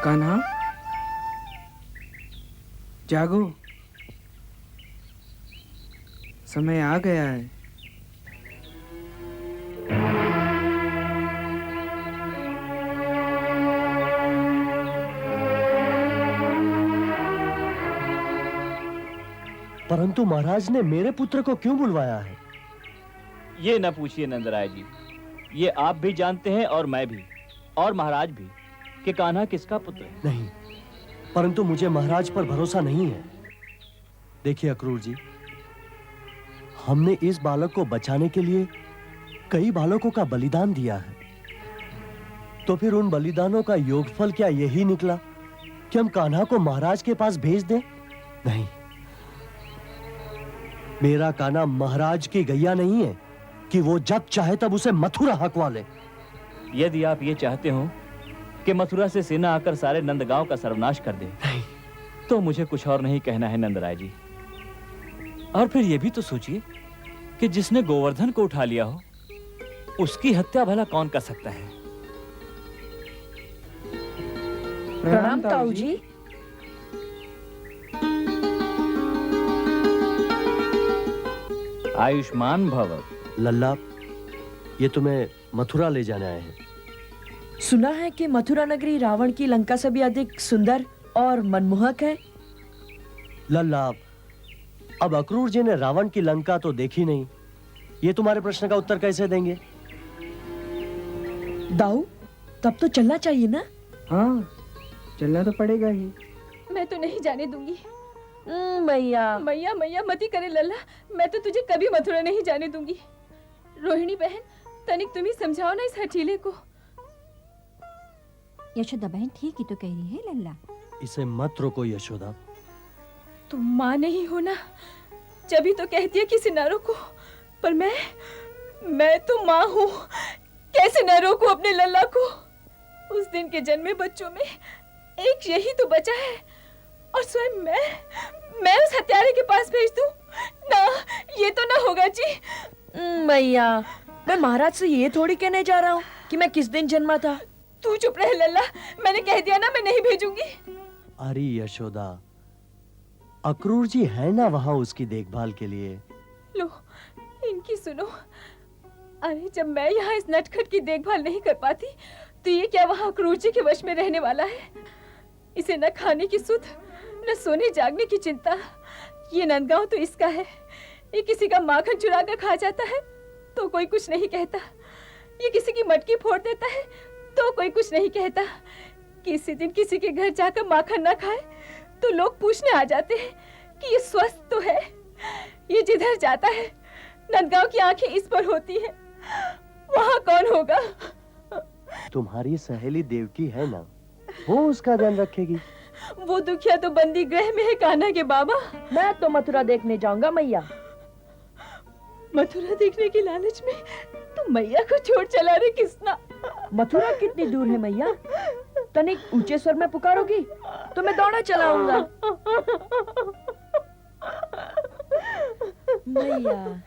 कान्हा, जागो, समय आ गया है। परंतु महाराज ने मेरे पुत्र को क्यों बुलवाया है? ये न पूछिए नंदराय जी, ये आप भी जानते हैं और मैं भी और महाराज भी कि कान्हा किसका पुत्र है। नहीं, परंतु मुझे महाराज पर भरोसा नहीं है। देखिए अक्रूर जी, हमने इस बालक को बचाने के लिए कई बालकों का बलिदान दिया है, तो फिर उन बलिदानों का योगफल क्या यही निकला कि हम कान्हा को महाराज के पास भेज दें? नहीं, मेरा कान्हा महाराज की गैया नहीं है कि वो जब चाहे तब उसे मथुरा हकवा ले। यदि आप ये चाहते हो कि मथुरा से सेना आकर सारे नंदगांव का सर्वनाश कर दे, तो मुझे कुछ और नहीं कहना है नंदराय जी। और फिर ये भी तो सोचिए कि जिसने गोवर्धन को उठा लिया हो, उसकी हत्या भला कौन कर सकता है। प्रणाम ताऊ जी। आयुष्मान भव। लल्ला, ये तुम्हें मथुरा ले जाने आए हैं। सुना है कि मथुरा नगरी रावण की लंका से भी अधिक सुंदर और मनमोहक है। लल्ला, अब अक्रूर जी ने रावण की लंका तो देखी नहीं, ये तुम्हारे प्रश्न का उत्तर कैसे देंगे? दाऊ, तब तो चलना चाहिए ना? हाँ, चलना तो पड़ेगा ही। मैं तो नहीं जाने दूंगी। मैया मैया मैया मत ही करे लल्ला, मैं तो तुझे कभी मथुरा नहीं जाने दूंगी। रोहिणी बहन, तनिक तुम ही समझाओ ना इस हठीले को। यशोदा बहन ठीक ही तो कह रही है लल्ला। इसे मत रोको यशोदा। तुम माँ नहीं हो ना, जब ही तो कहती है किसी न रोको, पर मैं तो माँ हूँ, कैसे न रोकूं अपने लल्ला को। उस दिन के जन्मे बच्चों में एक यही तो बचा है, और स्वयं मैं उस हत्यारे के पास भेज दूं? ना, ये तो ना होगा जी। मैया, मैं महाराज से ये थोड़ी कहने जा रहा हूँ कि मैं किस दिन जन्मा था। तू चुप रहे लल्ला, मैंने कह दिया ना, मैं नहीं भेजूंगी। अरे यशोदा, अक्रूर जी है ना वहां उसकी देखभाल के लिए। लो, इनकी सुनो। अरे जब मैं यहाँ इस नटखट की देखभाल नहीं कर पाती, तो ये क्या वहाँ अक्रूर जी के वश में रहने वाला है? इसे न खाने की सुध, न सोने जागने की चिंता। ये नंदगांव तो इसका है। ये किसी का माखन चुरा कर खा जाता है तो कोई कुछ नहीं कहता। ये किसी की मटकी फोड़ देता है तो कोई कुछ नहीं कहता। किसी दिन किसी के घर जाकर माखन ना खाए तो लोग पूछने आ जाते हैं कि ये स्वस्थ तो है। ये जिधर जाता है नंदगांव की आंखें इस पर होती हैं। वहाँ कौन होगा? तुम्हारी सहेली देवकी है ना, वो उसका ध्यान रखेगी। वो दुखिया तो बंदी गृह में है कान्हा के बाबा। मैं तो मथुरा देखने जाऊंगा मैया। मथुरा देखने की लालच में तुम मैया को छोड़ चला रे किसना? मथुरा कितनी दूर है मैया? तनिक ऊंचे स्वर में पुकारोगी तो मैं दौड़ा चलाऊंगा। मैया